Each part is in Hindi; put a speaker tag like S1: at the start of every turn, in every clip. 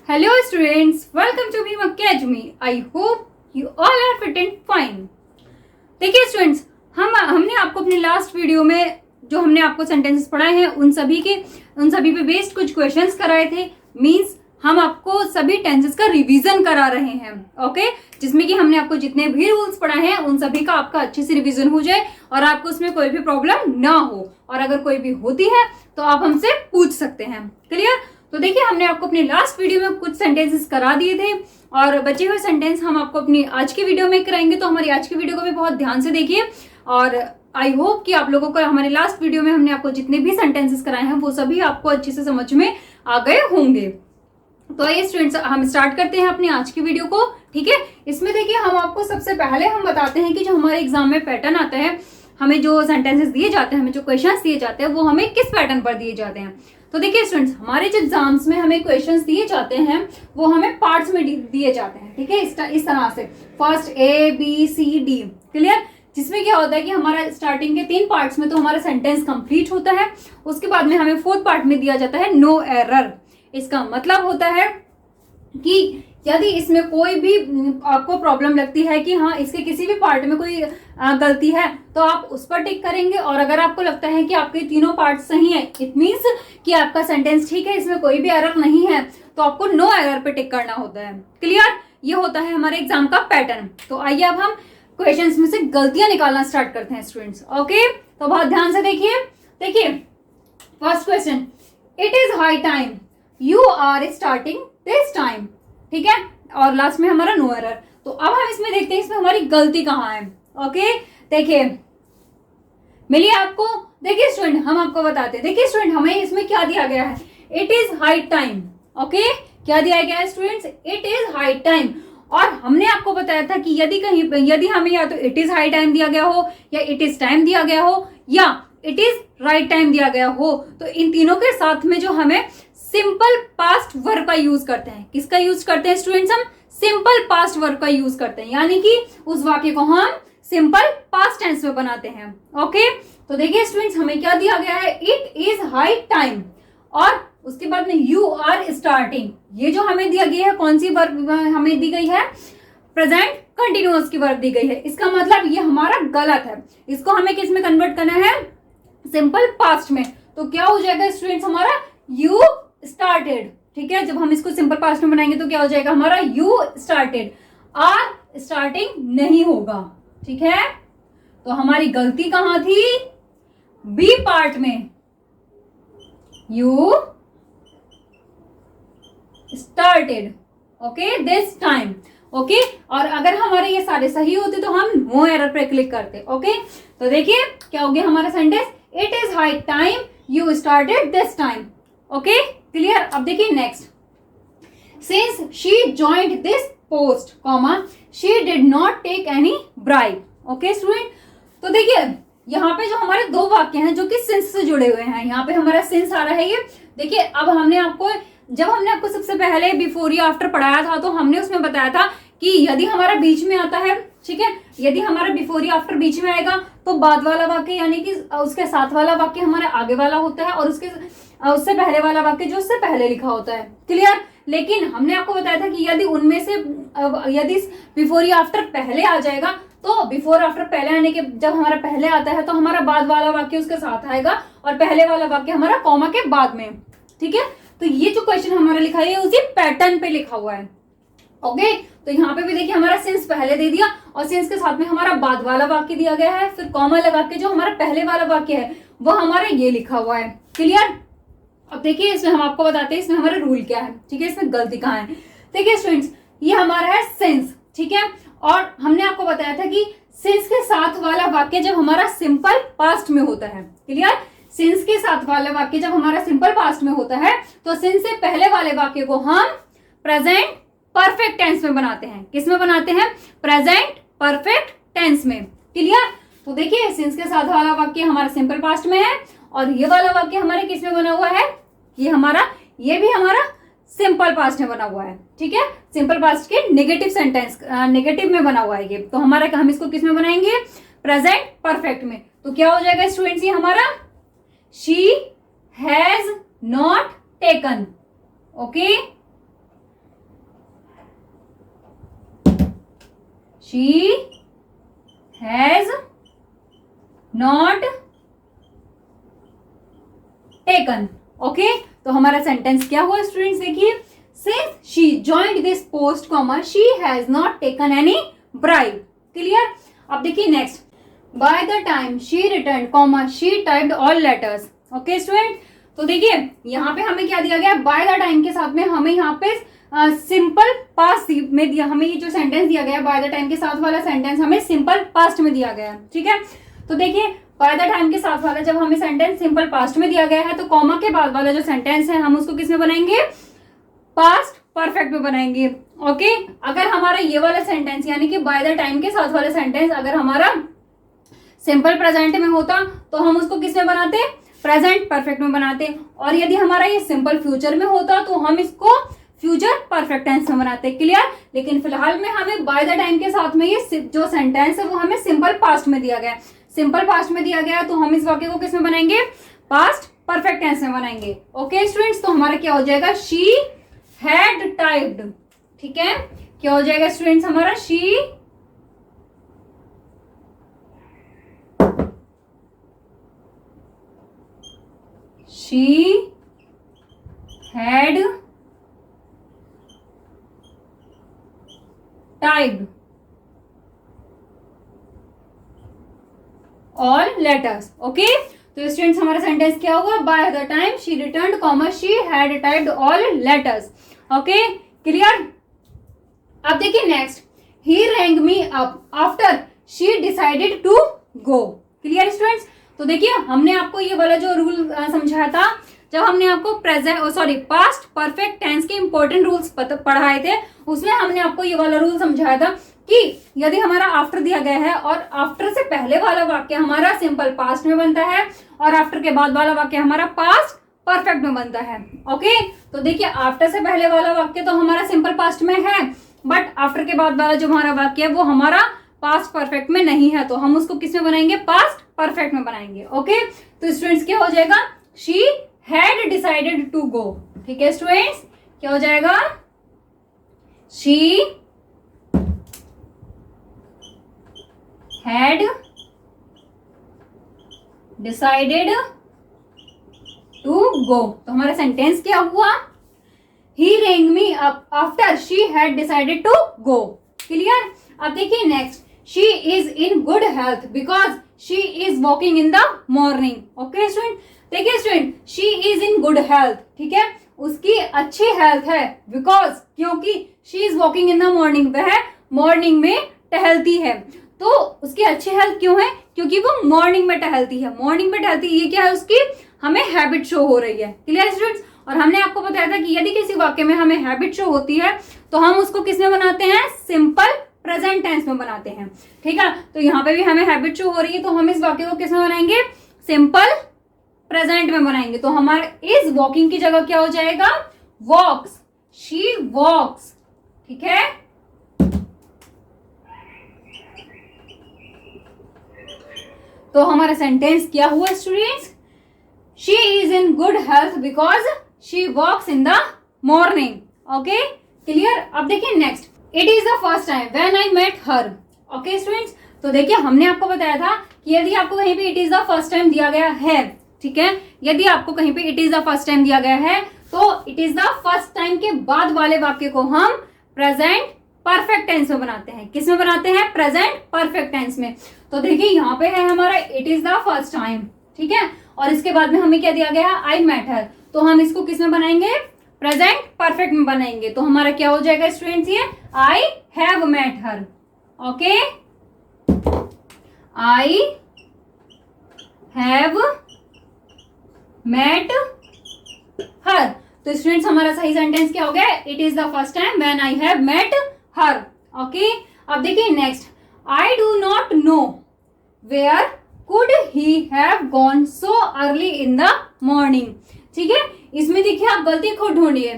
S1: Hello students, welcome to Beam Academy. I hope you all are fit and fine. देखिए स्टूडेंट्स, हमने आपको अपने लास्ट वीडियो में जो हमने आपको सेंटेंसेस पढ़ाए हैं उन सभी पे बेस्ड कुछ क्वेश्चंस कराए थे. मींस हम आपको सभी टेंसेस का रिवीजन करा रहे हैं. ओके, जिसमें कि हमने आपको जितने भी रूल्स पढ़ाए हैं उन सभी का आपका अच्छे से रिवीजन हो जाए और आपको उसमें कोई भी प्रॉब्लम ना हो. और अगर कोई भी होती है तो आप हमसे पूछ सकते हैं. क्लियर? तो देखिए, हमने आपको अपने लास्ट वीडियो में कुछ सेंटेंसेस करा दिए थे और बचे हुए सेंटेंस हम आपको अपनी आज की वीडियो में कराएंगे. तो हमारी आज की वीडियो को भी बहुत ध्यान से देखिए और आई होप कि आप लोगों को हमारे लास्ट वीडियो में हमने आपको जितने भी सेंटेंसेस कराए हैं वो सभी आपको अच्छे से समझ में आ गए होंगे. तो आइए स्टूडेंट्स, हम स्टार्ट करते हैं अपनी आज की वीडियो को. ठीक है, इसमें देखिए हम आपको सबसे पहले हम बताते हैं कि जो हमारे एग्जाम में पैटर्न आता है, हमें जो सेंटेंसेस दिए जाते हैं, हमें जो क्वेश्चंस दिए जाते हैं वो हमें किस पैटर्न पर दिए जाते हैं. तो देखिए स्टूडेंट्स, हमारे जो एग्जाम्स में हमें क्वेश्चंस दिए जाते हैं वो हमें पार्ट्स में दिए जाते हैं. ठीक है, इस तरह से first A B C D. Clear? जिसमें क्या होता है कि हमारा स्टार्टिंग के 3 पार्ट्स में तो हमारा सेंटेंस कंप्लीट होता है. उसके बाद में हमें 4th पार्ट में दिया जाता है नो एरर. इसका मतलब होता है कि यदि इसमें कोई भी आपको प्रॉब्लम लगती है कि हाँ इसके किसी भी पार्ट में कोई गलती है तो आप उस पर टिक करेंगे. और अगर आपको लगता है कि आपके तीनों पार्ट सही है, इट मीन्स कि आपका सेंटेंस ठीक है, इसमें कोई भी एरर नहीं है, तो आपको नो एरर पे टिक करना होता है. क्लियर? ये होता है हमारे एग्जाम का पैटर्न. तो आइए अब हम क्वेश्चंस में से गलतियां निकालना स्टार्ट करते हैं स्टूडेंट्स. ओके, तो बहुत ध्यान से देखिए. First question, it is high time you are starting this time. ठीक है, और लास्ट में हमारा नो एरर. तो अब हम इसमें देखते हैं इसमें हमारी गलती कहाँ है. ओके, देखिए मिली आपको. देखिए स्टूडेंट, हम आपको बताते हैं. देखिए स्टूडेंट, हमें इसमें क्या दिया गया है, it is high time. Okay, क्या दिया गया है students, it is high time. और हमने आपको बताया था कि यदि हमें या तो इट इज हाई टाइम दिया गया हो या इट इज टाइम दिया गया हो या इट इज राइट टाइम दिया गया हो, तो इन तीनों के साथ में जो हमें सिंपल पास्ट वर्ब का यूज करते हैं. किसका यूज करते हैं स्टूडेंट्स? हम सिंपल पास्ट वर्ब का यूज करते हैं, यानी कि उस वाक्य को हम सिंपल पास्ट टेंस में बनाते हैं. ओके, तो देखिए स्टूडेंट्स, हमें क्या दिया गया है, इट इज हाई टाइम और उसके बाद में यू आर स्टार्टिंग. ये जो हमें दिया गया है, कौन सी वर्ब हमें दी गई है, प्रेजेंट कंटिन्यूअस की वर्ब दी गई है. इसका मतलब ये हमारा गलत है. इसको हमें किस में कन्वर्ट करना है, सिंपल पास्ट में. तो क्या हो जाएगा स्टूडेंट्स, हमारा यू स्टार्टेड. ठीक है, जब हम इसको सिंपल पास्ट में बनाएंगे तो क्या हो जाएगा हमारा यू स्टार्टेड. आर स्टार्टिंग नहीं होगा. ठीक है, तो हमारी गलती कहां थी, बी पार्ट में, you started. Okay, this time. Okay, और अगर हमारे ये सारे सही होते तो हम नो एरर पे क्लिक करते. ओके, तो देखिए क्या हो गया हमारा sentence, it is high time you started this time. Okay, clear? अब देखिए next, since she joined this post comma she did not take any bribe. Okay student, तो देखिए यहाँ पे जो हमारे 2 वाक्य हैं जो कि सिंस से जुड़े हुए हैं, यहाँ पे हमारा सिंस आ रहा है. ये देखिए, अब जब हमने आपको सबसे पहले बिफोर या आफ्टर पढ़ाया था तो हमने उसमें बताया था कि यदि हमारा बीच में आता है, ठीक है, यदि हमारा बिफोर या आफ्टर बीच में आएगा तो बाद वाला वाक्य यानी कि उसके साथ वाला वाक्य हमारा आगे वाला होता है और उससे पहले वाला वाक्य जो उससे पहले लिखा होता है. क्लियर? लेकिन हमने आपको बताया था कि यदि उनमें से यदि बिफोर या आफ्टर पहले आ जाएगा तो बिफोर आफ्टर पहले आने के जब हमारा पहले आता है तो हमारा बाद वाला वाक्य उसके साथ आएगा और पहले वाला वाक्य हमारा कॉमा के बाद में. ठीक है, तो ये जो क्वेश्चन हमारा लिखा है उसी पैटर्न पे लिखा हुआ है. ओके, तो यहाँ पे भी देखिए हमारा सिंस पहले दे दिया और सिंस के साथ में हमारा बाद वाला वाक्य दिया गया है, फिर कॉमा लगा के जो हमारा पहले वाला वाक्य है वो हमारा ये लिखा हुआ है. क्लियर? अब देखिए इसमें हम आपको बताते हैं इसमें हमारा रूल क्या है. ठीक है, इसमें गलती कहाँ है. देखिए स्टूडेंट्स, ये हमारा है सिंस. ठीक है, और हमने आपको बताया था कि सिंस के साथ वाला वाक्य जब हमारा सिंपल पास्ट में होता है. क्लियर? सिंस के साथ वाला वाक्य जब हमारा सिंपल पास्ट में होता है तो सिंस से पहले वाले वाक्य को हम प्रेजेंट परफेक्ट टेंस में बनाते हैं. किस में बनाते हैं, प्रेजेंट परफेक्ट टेंस में. क्लियर? तो देखिए सिंस के साथ वाला वाक्य हमारा सिंपल पास्ट में है और ये वाला वाक्य हमारे किस में बना हुआ है, ये भी हमारा सिंपल पास्ट में बना हुआ है. ठीक है, सिंपल पास्ट के नेगेटिव में बना हुआ है ये. तो हम इसको किस में बनाएंगे, प्रेजेंट परफेक्ट में. तो क्या हो जाएगा स्टूडेंट्स, ये हमारा she has not taken. Okay, she has not taken. Okay, तो हमारा सेंटेंस क्या हुआ स्टूडेंट्स, देखिए, since she joined this post comma she has not taken any bribe. Clear. अब देखिए next, bye the time she return comma she typed all letters. Okay student, तो देखिए यहाँ पे हमें क्या दिया गया, बाय द टाइम के साथ में हमें यहाँ पे सिंपल पास्ट में दिया, हमें ये जो सेंटेंस दिया गया बाय द टाइम के साथ वाला सेंटेंस हमें सिंपल पास्ट में दिया गया है। ठीक है, तो देखिए बाय द टाइम के साथ वाला जब हमें सेंटेंस सिंपल पास्ट में दिया गया है तो कॉमा के बाद वाला जो सेंटेंस है हम उसको किस में बनाएंगे, पास्ट परफेक्ट में बनाएंगे। ओके, अगर हमारा ये वाला सेंटेंस यानी कि बाय द टाइम के साथ वाला सेंटेंस अगर हमारा सिंपल प्रेजेंट में होता तो हम उसको किस में बनाते, प्रेजेंट परफेक्ट में बनाते, और यदि हमारा ये सिंपल फ्यूचर में होता तो हम इसको फ्यूचर परफेक्ट टेंस में बनाते। क्लियर। लेकिन फिलहाल में हमें बाय द टाइम के साथ में ये जो सेंटेंस है वो हमें सिंपल पास्ट में दिया गया है, सिंपल पास्ट में दिया गया तो हम इस वाक्य को किस में बनाएंगे, पास्ट परफेक्ट टेंस में बनाएंगे। ओके स्टूडेंट्स, तो हमारा क्या हो जाएगा, शी हैड टाइप्ड। ठीक है, क्या हो जाएगा स्टूडेंट्स हमारा, she had typed all letters. Okay, तो स्टूडेंट्स हमारा सेंटेंस क्या हुआ, by the time she returned comma she had typed all letters. Okay, clear. अब देखिए next, he rang me up after she decided to go. Clear students, तो देखिए हमने आपको ये वाला जो रूल समझाया था जब हमने आपको पास्ट परफेक्ट टेंस के इंपॉर्टेंट रूल्स पढ़ाए थे, उसमें हमने आपको ये वाला रूल समझाया था कि यदि हमारा आफ्टर दिया गया है और आफ्टर से पहले वाला वाक्य हमारा सिंपल पास्ट में बनता है और आफ्टर के बाद वाला वाक्य हमारा पास्ट परफेक्ट में बनता है। ओके, तो देखिए आफ्टर से पहले वाला वाक्य तो हमारा सिंपल पास्ट में है, बट आफ्टर के बाद वाला जो हमारा वाक्य है वो हमारा पास्ट परफेक्ट में नहीं है, तो हम उसको किस में बनाएंगे, पास्ट परफेक्ट में बनाएंगे। ओके, तो स्टूडेंट्स क्या हो जाएगा, she had decided to go. ठीक है स्टूडेंट्स, क्या हो जाएगा, she had decided to go. तो हमारा सेंटेंस क्या हुआ, he rang me up after she had decided to go. Clear. अब देखिए next, she is in good health because she is walking in the morning. Okay student, देखिए student, she is in good health, ठीक है, उसकी अच्छी हेल्थ है, बिकॉज क्योंकि she is walking in the morning, वह मॉर्निंग में टहलती है। तो उसकी अच्छी हेल्थ क्यों है, क्योंकि वो मॉर्निंग में टहलती है। मॉर्निंग में टहलती, ये क्या है, उसकी हमें हैबिट शो हो रही है। क्लियर स्टूडेंट्स, और हमने आपको बताया था कि यदि किसी वाक्य में हमें हैबिट शो होती है तो हम उसको किस में बनाते हैं, सिंपल प्रेजेंट टेंस में बनाते हैं। ठीक है, तो यहाँ पे भी हमें हैबिट शो हो रही है तो हम इस वाक्य को किस में बनाएंगे, सिंपल प्रेजेंट में बनाएंगे। तो हमारे इज वॉकिंग की जगह क्या हो जाएगा, वॉक्स, शी वॉक्स। ठीक है, तो हमारा सेंटेंस क्या हुआ students, she is in good health because she walks in the morning. Okay clear. अब देखिए next, it is the first time when I met her. Okay students, तो देखिए हमने आपको बताया था कि यदि आपको कहीं पे it is the first time दिया गया है, ठीक है, यदि आपको कहीं पे it is the first time दिया गया है तो it is the first time के बाद वाले वाक्य को हम प्रेजेंट परफेक्ट टेंस में बनाते हैं। किस में बनाते हैं, प्रेजेंट परफेक्ट टेंस में। तो देखिए यहाँ पे है हमारा it is the first time, ठीक है, और इसके बाद में हमें क्या दिया गया है, आई मेट हर, तो हम इसको किस में बनाएंगे, प्रेजेंट परफेक्ट में बनाएंगे। तो हमारा क्या हो जाएगा स्टूडेंट्स, ये I have met her. Okay, I have met her. तो स्टूडेंट्स हमारा सही सेंटेंस क्या हो गया, it is the first time when I have met her. Okay, अब देखिए next, I do not know where could he have gone so early in the morning. ठीक है, इसमें देखिए आप गलती खुद ढूंढिए,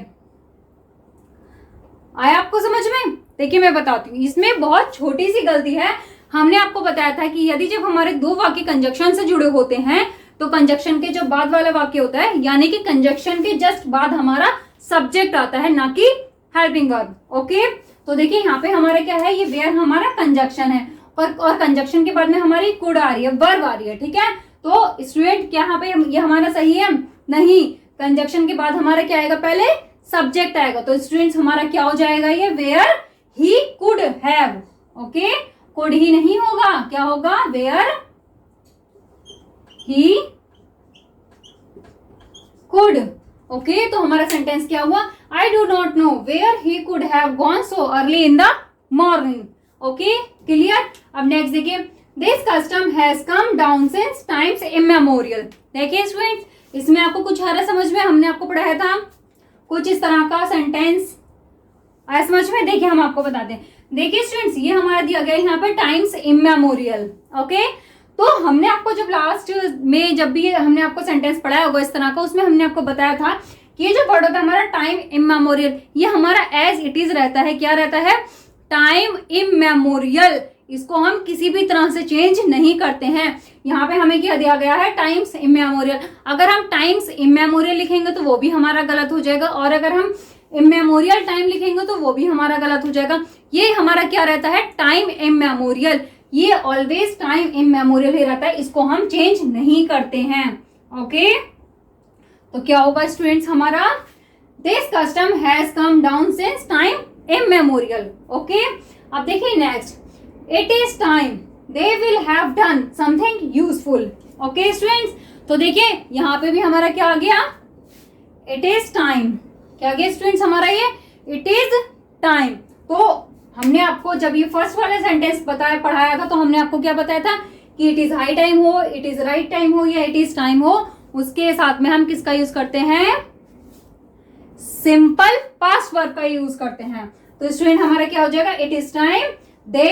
S1: आया आपको समझ में। देखिए मैं बताती हूँ, इसमें बहुत छोटी सी गलती है। हमने आपको बताया था कि यदि जब हमारे दो वाक्य कंजक्शन से जुड़े होते हैं तो कंजक्शन के जो बाद वाला वाक्य होता है, यानी कि कंजक्शन के जस्ट बाद हमारा सब्जेक्ट आता है, ना कि हेल्पिंग वर्ब। ओके, तो देखिए यहाँ पे हमारा क्या है, ये वेयर हमारा कंजक्शन है और कंजक्शन के बाद में हमारी कुड आ रही है, वर्ब आ रही है, ठीक है। तो स्टूडेंट क्या यहाँ पे ये हमारा सही है? नहीं, कंजक्शन के बाद हमारा क्या आएगा, पहले सब्जेक्ट आएगा। तो स्टूडेंट्स हमारा क्या हो जाएगा, ये where he could have. Okay, could he नहीं होगा, क्या होगा, वेयर ही कुड। ओके, तो हमारा सेंटेंस क्या हुआ, I do not know where he could have gone so early in the morning. Okay, clear. अब नेक्स्ट देखिए, this custom has come down since times immemorial. देखिए स्टूडेंट, इसमें आपको कुछ आ रहा है समझ में? हमने आपको पढ़ाया था कुछ इस तरह का सेंटेंस आया समझ में? देखिए हम आपको बताते हैं। देखिए स्टूडेंट्स, ये हमारा दिया गया यहाँ पे टाइम्स इमेमोरियल। ओके, तो हमने आपको जब लास्ट में जब भी हमने आपको सेंटेंस पढ़ाया होगा इस तरह का, उसमें हमने आपको बताया था कि ये जो वर्ड होता है हमारा टाइम इमेमोरियल, ये हमारा एज इट इज रहता है। क्या रहता है? Time immemorial. इसको हम किसी भी तरह से चेंज नहीं करते हैं। यहाँ पे हमें क्या दिया गया है, टाइम्स इमेमोरियल। अगर हम टाइम्स इमेमोरियल लिखेंगे तो वो भी हमारा गलत हो जाएगा, और अगर हम इमेमोरियल टाइम लिखेंगे तो वो भी हमारा गलत हो जाएगा। ये हमारा क्या रहता है, टाइम इमेमोरियल। ये ऑलवेज टाइम इमेमोरियल ही रहता है, इसको हम चेंज नहीं करते हैं। ओके, तो क्या होगा स्टूडेंट्स हमारा, this custom has come down since time immemorial. Okay, अब देखिए next, it is time they will have done something useful. Okay students, तो देखिए यहाँ पे भी हमारा क्या आ गया, इट इज टाइम। क्या आ गया स्टूडेंट्स हमारा, ये इट इज टाइम। तो हमने आपको जब ये फर्स्ट वाला सेंटेंस पढ़ाया था, तो हमने आपको क्या बताया था कि इट इज हाई टाइम हो, इट इज राइट टाइम हो या इट इज टाइम हो, उसके साथ में हम किसका यूज करते हैं, सिंपल पास्ट वर्ब का यूज करते हैं। तो स्टूडेंट हमारा क्या हो जाएगा, it is time they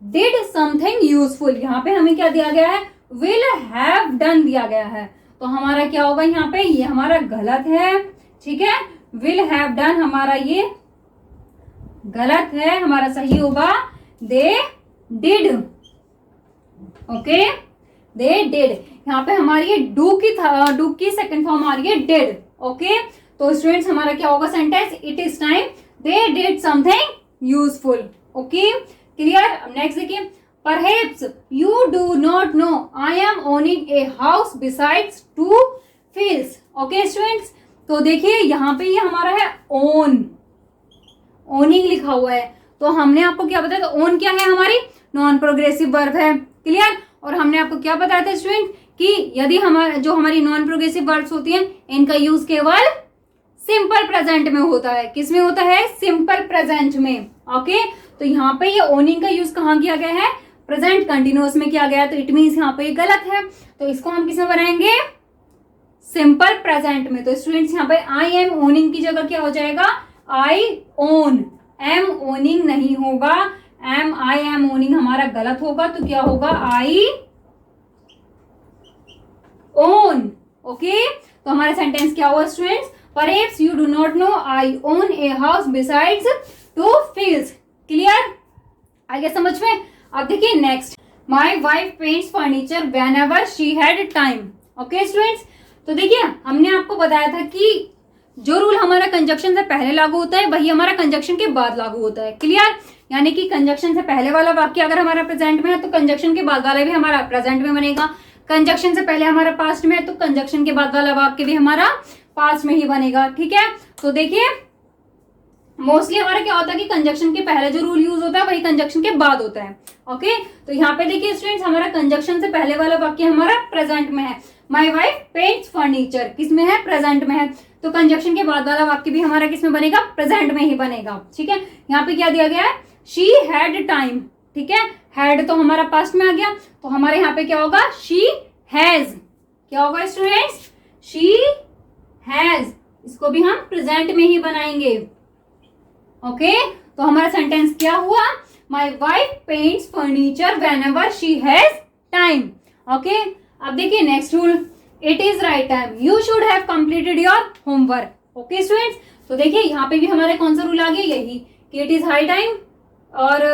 S1: did something useful. यहाँ पे हमें क्या दिया गया है, विल हैव डन दिया गया है। तो हमारा क्या होगा यहाँ पे, ये हमारा गलत है, ठीक है। विल हैव डन हमारा ये गलत है, हमारा सही होगा they did. Okay, they did. यहाँ पे हमारी ये डू की सेकंड फॉर्म आ रही है डिड। ओके, तो स्टूडेंट्स हमारा क्या होगा sentence, it is time they did something useful. Okay, clear. अब नेक्स्ट देखिए, perhaps you do not know I am owning a house besides 2 fields। Okay students, तो देखिए यहाँ पे ये हमारा है ओन, ओनिंग लिखा हुआ है। तो हमने आपको क्या बताया था, ओन क्या है, हमारी नॉन प्रोग्रेसिव वर्ब है। क्लियर। और हमने आपको क्या बताया था स्टूडेंट कि यदि हमारी नॉन प्रोग्रेसिव वर्ब्स होती हैं, इनका यूज केवल सिंपल प्रेजेंट में होता है। किस में होता है, सिंपल प्रेजेंट में। ओके, तो यहाँ पे ये ओनिंग का यूज कहाँ किया गया है, प्रेजेंट कंटिन्यूअस में किया गया है। तो इट मीन्स यहाँ पे गलत है, तो इसको हम किस में बनाएंगे, सिंपल प्रेजेंट में। तो स्टूडेंट्स यहाँ पे आई एम ओनिंग की जगह क्या हो जाएगा, आई ओन। एम ओनिंग नहीं होगा, आई एम ओनिंग हमारा गलत होगा। तो क्या होगा, आई ओन। ओके, तो हमारा सेंटेंस क्या हुआ students, perhaps you do not know I own a house besides 2 fields। Clear, आ गया समझ में। अब देखिए next, my wife paints furniture whenever she had time. Okay students, तो देखिए हमने आपको बताया था कि जो रूल हमारा कंजक्शन से पहले लागू होता है वही हमारा कंजक्शन के बाद लागू होता है। क्लियर, यानी कि कंजक्शन से पहले वाला वाक्य अगर हमारा प्रेजेंट में है तो कंजक्शन के बाद वाला भी हमारा प्रेजेंट में बनेगा। कंजक्शन से पहले हमारा पास्ट में है तो कंजक्शन के बाद वाला वाक्य भी हमारा पास्ट में ही बनेगा। ठीक है, तो देखिए मोस्टली हमारा क्या होता है कि कंजक्शन के पहले जो रूल यूज होता है वही कंजक्शन के बाद होता है। ओके, तो यहाँ पे देखिए स्टूडेंट्स, हमारा कंजक्शन से पहले वाला वाक्य हमारा प्रेजेंट में है। माई वाइफ पेंट्स फर्नीचर किस में है, प्रेजेंट में है। तो कंजक्शन के बाद वाला वाक्य भी हमारा किस में बनेगा, प्रेजेंट में ही बनेगा। ठीक है, यहाँ पे क्या दिया गया है, शी हैड टाइम। ठीक है, हैड तो हमारा पास्ट में आ गया, तो हमारे यहाँ पे क्या होगा, शी हैज। क्या होगा स्टूडेंट्स, शी हैज। इसको भी हम प्रेजेंट में ही बनाएंगे। ओके, तो हमारा सेंटेंस क्या हुआ, माई wife paints furniture whenever she has time. Okay, अब देखिए next rule, it is right time you should have completed your homework. Okay students, तो देखिए यहाँ पे भी हमारे कौन सा रूल आ गया, यही कि इट इज हाई टाइम और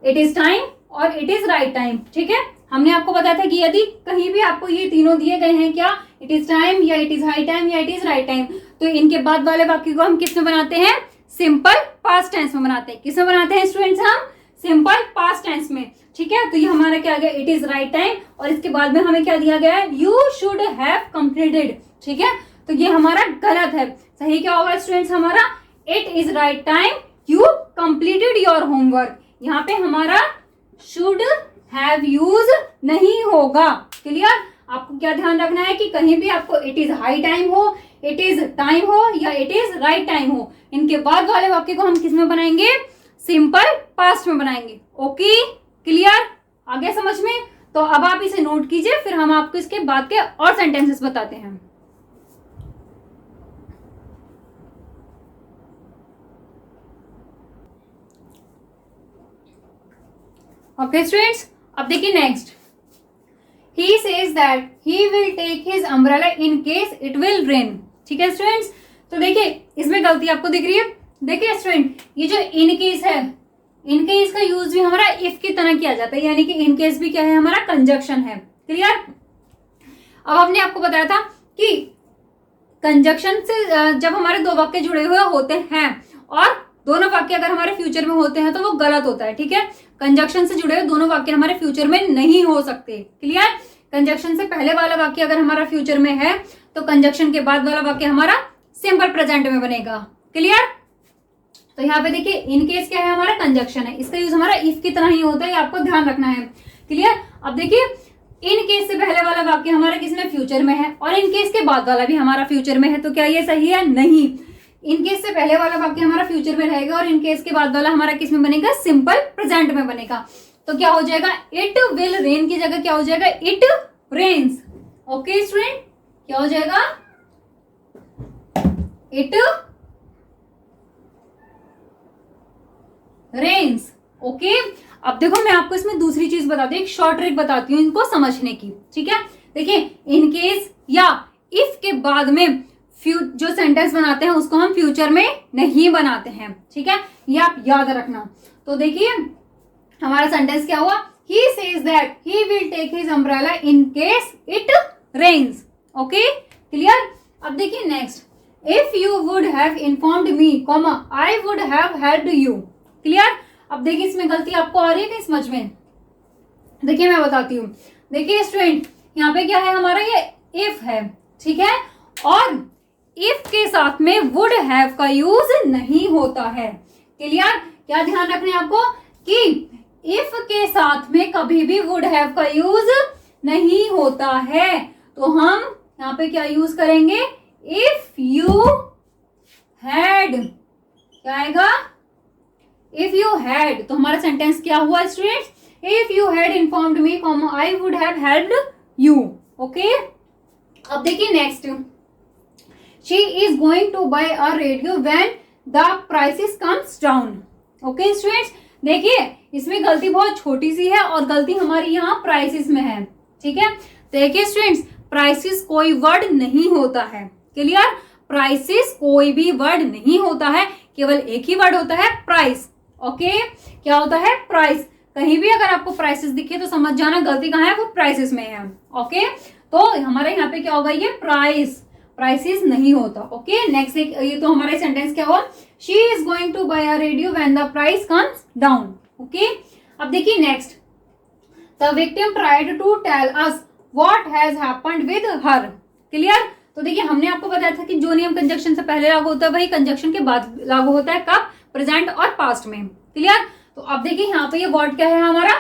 S1: इट इज टाइम और इट इज राइट टाइम। ठीक है, हमने आपको बताया था कि यदि कहीं भी आपको ये तीनों दिए गए हैं, क्या इट इज टाइम या इट इज हाई टाइम या इट इज राइट टाइम, तो इनके बाद वाले वाक्य को हम किस में बनाते हैं, सिंपल पास्ट टेंस में बनाते हैं। किसमें बनाते हैं स्टूडेंट्स? हम सिंपल पास्ट टेंस में। ठीक है, तो ये हमारा क्या आ गया? इट इज राइट टाइम, और इसके बाद में हमें क्या दिया गया है? You should have completed. ठीक है, तो ये हमारा गलत है। सही क्या होगा स्टूडेंट्स हमारा? It is right time you completed your homework. यहाँ पे हमारा शुड हैव यूज नहीं होगा। क्लियर? आपको क्या ध्यान रखना है कि कहीं भी आपको इट इज हाई टाइम हो, इट इज टाइम हो, या इट इज राइट टाइम हो, इनके बाद वाले वाक्य को हम किस में बनाएंगे? सिंपल पास्ट में बनाएंगे। Okay, clear? आ गया समझ में? तो अब आप इसे नोट कीजिए, फिर हम आपको इसके बाद के और सेंटेंसेस बताते हैं। ओके स्टूडेंट्स, अब देखिए next. He says that he will take his umbrella in case it will rain। ठीक है स्टूडेंट्स, तो देखिए इसमें गलती आपको दिख रही है। देखिए स्टूडेंट, ये जो इन केस है, इन केस का यूज भी हमारा इफ की तरह किया जाता है, यानी कि इन केस भी क्या है? हमारा कंजक्शन है। क्लियर? अब हमने आपको बताया था कि कंजक्शन से जब हमारे दो वाक्य जुड़े हुए होते हैं और दोनों वाक्य अगर हमारे फ्यूचर में होते हैं तो वो गलत होता है। ठीक है, कंजक्शन से जुड़े हुए दोनों वाक्य हमारे फ्यूचर में नहीं हो सकते। क्लियर? कंजक्शन से पहले वाला वाक्य अगर हमारा फ्यूचर में है तो कंजक्शन के बाद वाला वाक्य हमारा सिंपल प्रेजेंट में बनेगा। क्लियर? तो यहाँ पे देखिए इन केस क्या है? हमारा कंजक्शन है, इसका यूज हमारा इफ की तरह ही होता है, आपको ध्यान रखना है। क्लियर? अब देखिए इन केस से पहले वाला वाक्य हमारा किसमें? फ्यूचर में है, और इन केस के बाद वाला भी हमारा फ्यूचर में है, तो क्या ये सही है? नहीं। इन केस से पहले वाला वाक्य हमारा फ्यूचर में रहेगा और इन केस के बाद वाला हमारा किस में बनेगा? सिंपल प्रेजेंट में बनेगा। तो क्या हो जाएगा? इट विल रेन की जगह क्या हो जाएगा? It rains. ओके स्टूडेंट, क्या हो जाएगा? It rains. ओके, अब देखो मैं आपको इसमें दूसरी चीज बताती हूँ, एक शॉर्ट ट्रिक बताती हूँ इनको समझने की। ठीक है, देखिए इन केस या इफ के बाद में जो सेंटेंस बनाते हैं उसको हम फ्यूचर में नहीं बनाते हैं। ठीक है, ये आप याद रखना। तो देखिए हमारा सेंटेंस क्या हुआ? He says that he will take his umbrella in case it rains। Okay, clear? अब देखिए next, if you would have informed me, I would have helped you। Clear? अब देखिए इसमें गलती आपको आ रही है कि समझ में? देखिए मैं बताती हूँ। देखिए स्टूडेंट, यहाँ पे क्या है? हमारा ये if है। ठीक है, और इफ के साथ में वुड हैव का यूज नहीं होता है। क्लियर? क्या ध्यान रखना है आपको कि इफ के साथ में कभी भी वुड हैव का यूज नहीं होता है, तो हम यहाँ पे क्या यूज करेंगे? If you had. क्या आएगा? If you had. तो हमारा सेंटेंस क्या हुआ students? If you had informed me, I would have helped you. Okay, अब देखिए next, she is going to buy a radio when the prices comes down। Okay students, देखिए इसमें गलती बहुत छोटी सी है और गलती हमारी यहाँ प्राइसेस में है। ठीक है, देखिए स्टूडेंट्स, प्राइसेस कोई वर्ड नहीं होता है। क्लियर? प्राइसेस कोई भी वर्ड नहीं होता है, केवल एक ही वर्ड होता है, प्राइस। ओके, क्या होता है? प्राइस। कहीं भी अगर आपको प्राइसेस दिखे तो समझ जाना गलती कहाँ है? वो प्राइसेस में है। ओके, तो हमारे यहाँ पे क्या होगा? ये प्राइस, प्राइसेस नहीं होता। ओके, नेक्स्ट ये तो हमारा सेंटेंस क्या हुआ? She is going to buy a radio when the price comes down. Okay, अब देखिए next, the victim tried to tell us what has happened with her. Clear? तो देखिए हमने आपको बताया था कि जो नियम कंजक्शन से पहले लागू होता है वही कंजक्शन के बाद लागू होता है। कब? प्रेजेंट और पास्ट में। क्लियर? तो अब देखिए यहाँ पे ये वर्ड क्या है? हमारा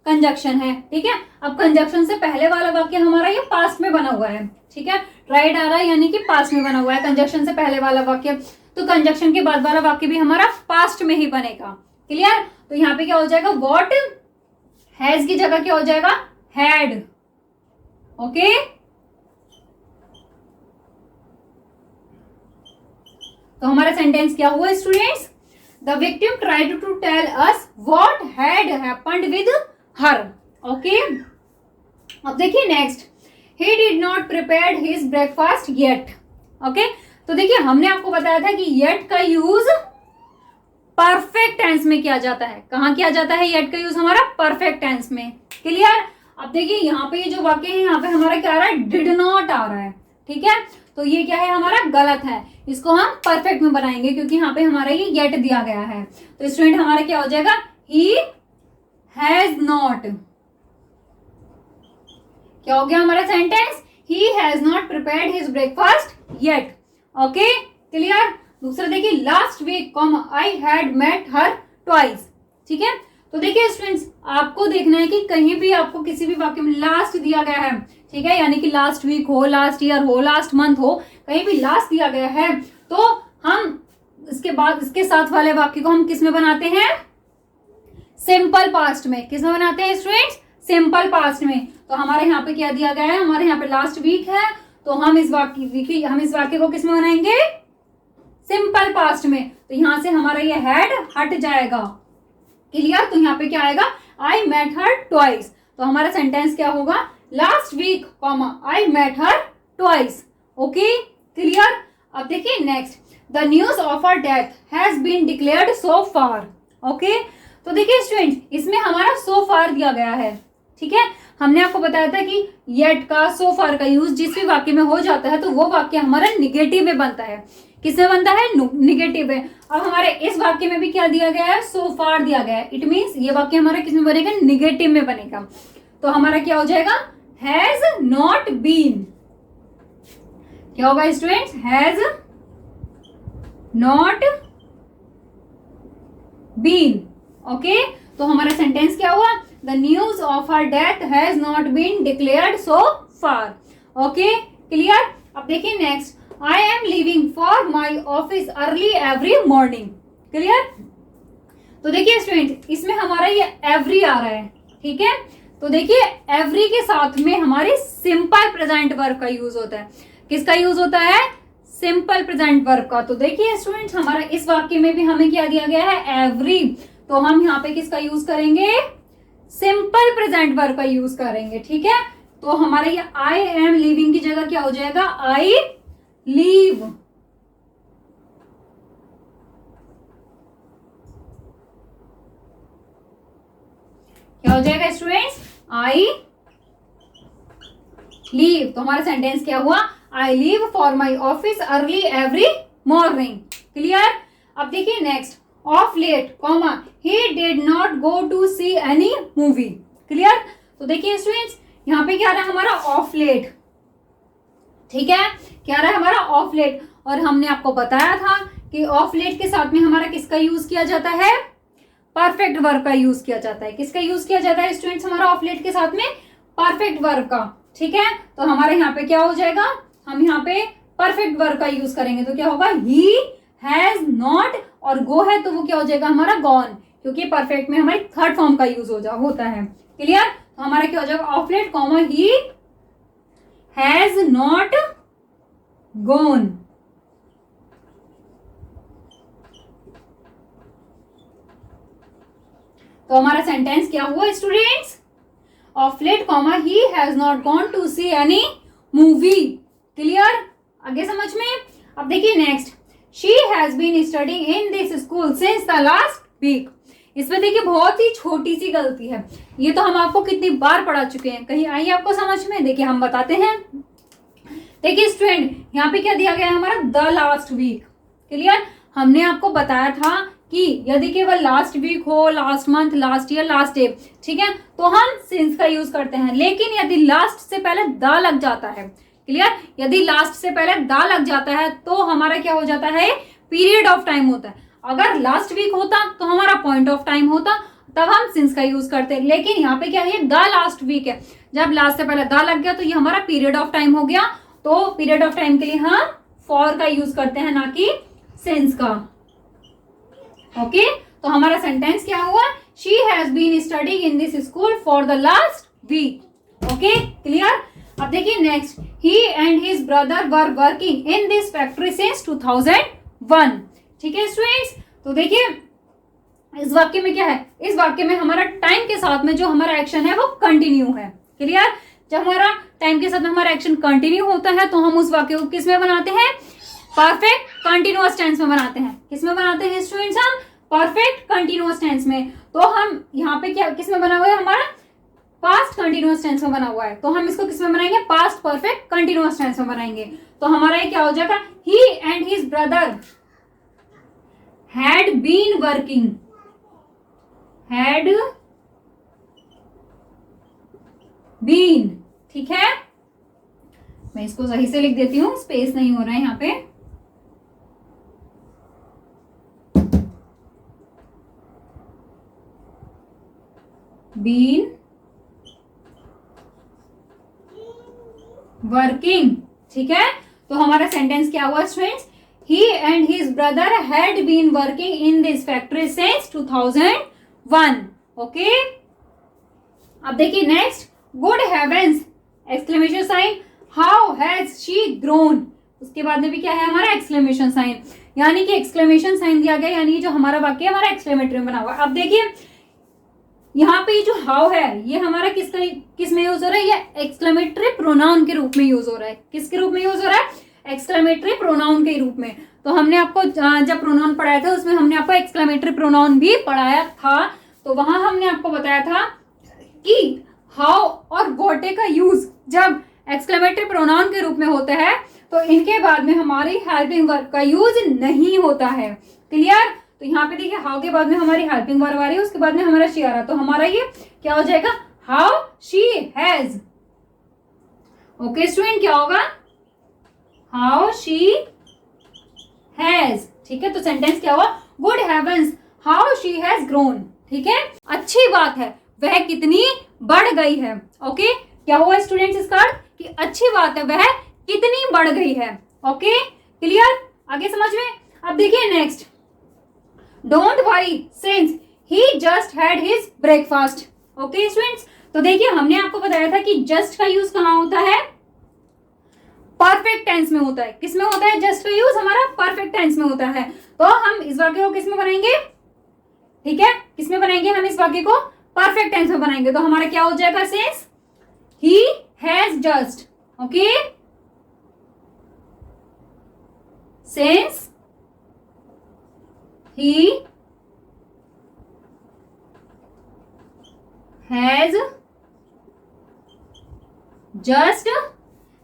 S1: कंजक्शन है। ठीक है, अब कंजक्शन से पहले वाला वाक्य हमारा ये पास्ट में बना हुआ है। ठीक है, ट्राइड आ रहा है यानी कि पास्ट में बना हुआ है कंजक्शन से पहले वाला वाक्य, तो कंजक्शन के बाद वाला वाक्य भी हमारा पास्ट में ही बनेगा। क्लियर? तो यहाँ पे क्या हो जाएगा? व्हाट हैज की जगह क्या हो जाएगा? हैड। ओके, तो हमारा सेंटेंस क्या हुआ students? The victim tried to tell us what had happened with her. Okay, अब देखिए next, he did not prepared his breakfast yet। Okay, तो देखिए हमने आपको बताया था कि yet का यूज परफेक्ट टेंस में किया जाता है। कहाँ किया जाता है yet का यूज? हमारा परफेक्ट टेंस में। क्लियर? अब देखिए यहाँ पे ये जो वाक्य है यहाँ पे हमारा क्या आ रहा है? डिड नॉट आ रहा है। ठीक है, तो ये क्या है हमारा गलत है, इसको हम परफेक्ट में बनाएंगे क्योंकि यहाँ पे हमारा ये येट दिया गया है। तो स्टूडेंट हमारा क्या हो जाएगा, ही हैज नॉट, क्या हो गया हमारा sentence, he has not prepared his breakfast yet. Okay clear. दूसरा देखिए, last week I had met her twice. ठीक है, तो देखिए स्टूडेंट्स आपको देखना है कि कहीं भी आपको किसी भी वाक्य में लास्ट दिया गया है, ठीक है, यानी कि लास्ट वीक हो, लास्ट ईयर हो, लास्ट मंथ हो, कहीं भी लास्ट दिया गया है तो हम इसके बाद इसके साथ वाले वाक्य को हम किस में बनाते हैं, सिंपल पास्ट में। किस में बनाते हैं स्टूडेंट्स, सिंपल पास्ट में। तो हमारे यहाँ पे क्या दिया गया है, हमारे यहाँ पे लास्ट वीक है, तो हम इस वाक्य को किस में बनाएंगे, सिंपल पास्ट में। तो यहां से हमारा ये हैड हट जाएगा। क्लियर। तो यहाँ पे क्या आएगा, आई मेट हर ट्वाइस। तो हमारा सेंटेंस क्या होगा, last week I met her twice. Okay clear. अब देखिए next, the news of her death has been declared so far. Okay, तो देखिए स्टूडेंट इसमें हमारा सो फार दिया गया है। ठीक है, हमने आपको बताया था कि येट का, सो फार का यूज जिस भी वाक्य में हो जाता है तो वो वाक्य हमारा निगेटिव में बनता है। किसमें बनता है, निगेटिव में। अब हमारे इस वाक्य में भी क्या दिया गया है, सो फार दिया गया है। इट मीन्स ये वाक्य हमारा किसमें बनेगा, निगेटिव में बनेगा। तो हमारा क्या हो जाएगा, हैज नॉट बीन। क्या होगा students, has not been. Okay, तो हमारा सेंटेंस क्या हुआ, the news of her death has not been declared so far. Okay clear. अब देखिए next, I am leaving for my office early every morning। Clear. तो देखिए स्टूडेंट इसमें हमारा ये एवरी आ रहा है। ठीक है, तो देखिए एवरी के साथ में हमारे सिंपल प्रेजेंट वर्ब का यूज होता है। किसका यूज होता है, सिंपल प्रेजेंट वर्ब का। तो देखिए स्टूडेंट हमारा इस वाक्य में भी हमें क्या दिया गया है, एवरी। तो हम यहाँ पे किसका यूज करेंगे, सिंपल प्रेजेंट वर्ब का यूज करेंगे। ठीक है, तो हमारा ये आई एम लिविंग की जगह क्या हो जाएगा, आई लीव। क्या हो जाएगा स्टूडेंट्स, आई लीव। तो हमारा सेंटेंस क्या हुआ, I leave for my office early every morning. Clear. अब देखिए next, of late comma he did not go to see any movie. Clear. तो देखिए स्टूडेंट्स यहाँ पे क्या रहा हमारा, ऑफ लेट। ठीक है, क्या रहा है हमारा, ऑफ लेट। और हमने आपको बताया था कि ऑफ लेट के साथ में हमारा किसका यूज किया जाता है, परफेक्ट वर्ब का यूज किया जाता है। किसका यूज किया जाता है स्टूडेंट्स, हमारा ऑफ लेट के साथ में परफेक्ट वर्ब का। ठीक है, तो हमारे यहाँ पे क्या हो जाएगा, हम यहाँ पे परफेक्ट वर्ब का यूज करेंगे। तो क्या होगा, ही हैज नॉट, और गो है तो वो क्या हो जाएगा हमारा गॉन, क्योंकि परफेक्ट में हमारी थर्ड फॉर्म का यूज होता है। क्लियर। तो हमारा क्या हो जाएगा, of late comma he has not gone. तो हमारा सेंटेंस क्या हुआ students, of late comma he has not gone to see any movie. Clear, आगे समझ में। अब देखिए next, she has been studying in this school since the last week. इसमें देखिए बहुत ही छोटी सी गलती है, ये तो हम आपको कितनी बार पढ़ा चुके हैं, कहीं आई आपको समझ में, देखिए हम बताते हैं। देखिए स्टूडेंट यहाँ पे क्या दिया गया है हमारा, द लास्ट वीक। क्लियर। हमने आपको बताया था कि यदि केवल लास्ट वीक हो, last month, last year, last day, ठीक है, तो हम सिंस का यूज करते हैं। लेकिन यदि लास्ट से पहले द लग जाता है, क्लियर, यदि लास्ट से पहले द लग जाता है तो हमारा क्या हो जाता है, पीरियड ऑफ टाइम होता है। अगर लास्ट वीक होता तो हमारा पॉइंट ऑफ टाइम होता, तब हम सिंस का यूज करते। लेकिन यहाँ पे क्या है, द लास्ट वीक है, जब लास्ट से पहले द लग गया तो ये हमारा पीरियड ऑफ टाइम हो गया। तो पीरियड ऑफ टाइम के लिए हम फॉर का यूज करते हैं, ना कि सिंस का। ओके, तो हमारा सेंटेंस क्या हुआ, she has been studying in this school for the last week. Okay clear. अब देखिए next, he and his brother were working in this factory since 2001। ठीक है स्टूडेंट्स, तो देखिए इस वाक्य में क्या है, इस वाक्य में हमारा टाइम के साथ में जो हमारा एक्शन है वो कंटिन्यू है। क्लियर। जब हमारा टाइम के साथ में हमारा एक्शन कंटिन्यू होता है तो हम उस वाक्य को किस में बनाते हैं, परफेक्ट कंटिन्यूअस टेंस में बनाते हैं। किस में बनाते हैं स्टूडेंट्स, हम परफेक्ट कंटिन्यूअस टेंस में। तो हम यहाँ पे क्या किस में बना हुआ है हमारा, पास्ट कंटिन्यूअस टेंस में बना हुआ है, तो हम इसको किस में बनाएंगे, पास्ट परफेक्ट कंटिन्यूअस टेंस में बनाएंगे। तो हमारा ये क्या हो जाएगा, he and his brother had been working, had been, ठीक है। मैं इसको सही से लिख देती हूं, स्पेस नहीं हो रहा है यहां पे। बीन वर्किंग, ठीक है। तो हमारा सेंटेंस क्या हुआ students, he and his brother had been working in this factory since 2001। Okay, अब देखिए next, good heavens exclamation sign, how has she grown, उसके बाद में भी क्या है हमारा एक्सक्लेमेशन साइन, यानी कि एक्सक्लेमेशन साइन दिया गया, यानी जो हमारा वाक्य है हमारा एक्सक्लेमेटरी में बना हुआ है। अब देखिए यहाँ पे जो हाउ है ये हमारा किस में यूज हो रहा है, ये एक्सक्लेमेटरी प्रोनाउन के रूप में यूज हो रहा है। किसके रूप में यूज हो रहा है, एक्सक्लेमेटरी प्रोनाउन के रूप में। तो हमने आपको जब प्रोनाउन पढ़ाया था उसमें हमने आपको एक्सक्लेमेटरी प्रोनाउन भी पढ़ाया था। तो वहां हमने आपको बताया था कि हाउ और व्हाट का यूज जब एक्सक्लेमेटरी प्रोनाउन के रूप में होता है तो इनके बाद में हमारी हेल्पिंग वर्ब का यूज नहीं होता है। क्लियर। तो यहाँ पे देखिए हाउ के बाद में हमारी हेल्पिंग वर्ब आ रही है, उसके बाद में हमारा शी आ रहा है, तो हमारा ये क्या हो जाएगा, how she has. Okay student, क्या होगा, हाउ शी हैज, ठीक है। तो सेंटेंस क्या हुआ, good heavens how she has grown, ठीक है। अच्छी बात है वह कितनी बढ़ गई है। ओके, क्या हुआ स्टूडेंट्स इसका अर्थ कि अच्छी बात है वह कितनी बढ़ गई है। ओके क्लियर, आगे समझ में। अब देखिए next, don't worry since he just had his breakfast. Okay students, तो देखिए हमने आपको बताया था कि जस्ट का यूज कहाँ होता है, परफेक्ट टेंस में होता है। किस में होता है जस्ट का यूज, हमारा परफेक्ट टेंस में होता है। तो हम इस वाक्य को किस में बनाएंगे, ठीक है, किस में बनाएंगे, हम इस वाक्य को परफेक्ट टेंस में बनाएंगे। तो हमारा क्या हो जाएगा, since he has just. Okay, since he has just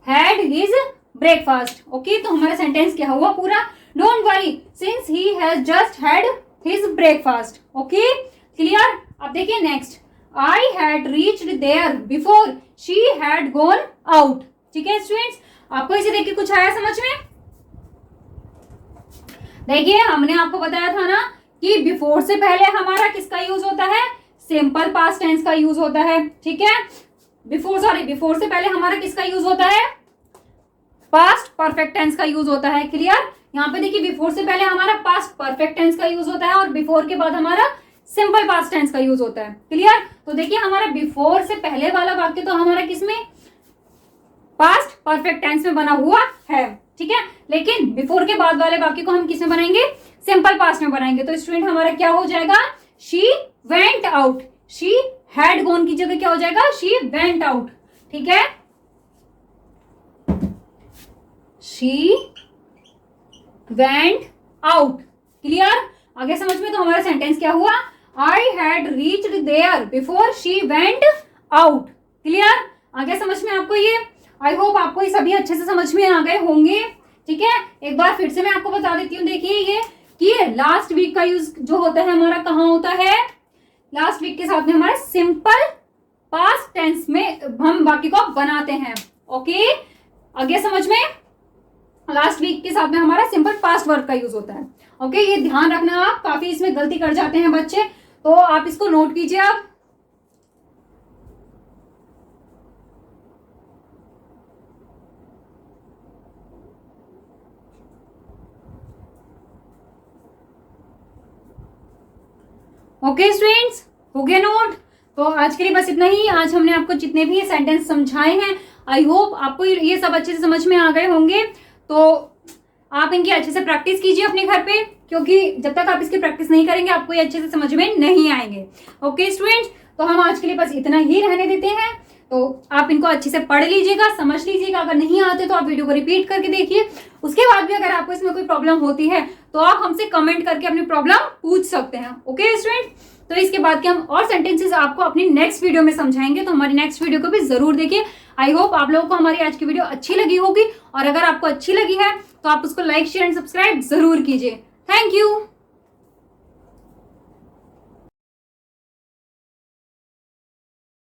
S1: had his breakfast। Okay, तो हमारा सेंटेंस क्या हुआ पूरा, don't worry since he has just had his breakfast. Okay clear. अब देखिए next, I had reached there before she had gone out. ठीक है स्टूडेंट्स, आपको इसे देख के कुछ आया समझ में। देखिए हमने आपको बताया था ना कि बिफोर से पहले हमारा किसका यूज होता है, सिंपल पास्ट टेंस का यूज होता है। ठीक है, बिफोर से पहले हमारा किसका यूज होता है, पास्ट परफेक्ट टेंस का यूज होता है। क्लियर। यहाँ पे देखिए बिफोर से पहले हमारा पास्ट परफेक्ट टेंस का यूज होता है और बिफोर के बाद हमारा सिंपल पास्ट टेंस का यूज होता है। क्लियर। तो देखिए हमारा बिफोर से पहले वाला वाक्य तो हमारा किसमें, पास्ट परफेक्ट टेंस में बना हुआ है। ठीक है, लेकिन बिफोर के बाद वाले वाक्य को हम किस में बनाएंगे, सिंपल पास्ट में बनाएंगे। तो स्टूडेंट हमारा क्या हो जाएगा, she went out. She had gone की जगह क्या हो जाएगा, शी वेंट आउट। ठीक है, शी वेंट आउट। क्लियर, आगे समझ में। तो हमारा सेंटेंस क्या हुआ, I had reached there before she went out. Clear, आगे समझ में आपको ये। आई होप आपको ये सभी अच्छे से समझ में आ गए होंगे। ठीक है, एक बार फिर से मैं आपको बता देती हूँ। देखिए ये कि लास्ट वीक का यूज जो होता है हमारा कहाँ होता है, लास्ट वीक के साथ में हमारे सिंपल पास्ट टेंस में हम वाक्य को बनाते हैं। ओके, आगे समझ में। लास्ट वीक के साथ में हमारा सिंपल पास्ट वर्ब का यूज होता है। ओके, ये ध्यान रखना, आप काफी इसमें गलती कर जाते हैं बच्चे, तो आप इसको नोट कीजिए आप। ओके स्टूडेंट्स, हो गया नोट। तो आज के लिए बस इतना ही। आज हमने आपको जितने भी सेंटेंस समझाए हैं, आई होप आपको ये सब अच्छे से समझ में आ गए होंगे। तो आप इनकी अच्छे से प्रैक्टिस कीजिए अपने घर पे, क्योंकि जब तक आप इसकी प्रैक्टिस नहीं करेंगे आपको ये अच्छे से समझ में नहीं आएंगे। ओके स्टूडेंट्स, तो हम आज के लिए बस इतना ही रहने देते हैं। तो आप इनको अच्छे से पढ़ लीजिएगा, समझ लीजिएगा। अगर नहीं आते तो आप वीडियो को रिपीट करके देखिए। उसके बाद भी अगर आपको इसमें कोई प्रॉब्लम होती है तो आप हमसे कमेंट करके अपनी प्रॉब्लम पूछ सकते हैं। ओके स्टूडेंट्स, तो इसके बाद के हम और सेंटेंसेस आपको अपनी नेक्स्ट वीडियो में समझाएंगे, तो हमारी नेक्स्ट वीडियो को भी जरूर देखिए। आई होप आप लोगों को हमारी आज की वीडियो अच्छी लगी होगी, और अगर आपको अच्छी लगी है तो आप उसको लाइक शेयर एंड सब्सक्राइब जरूर कीजिए। Thank you.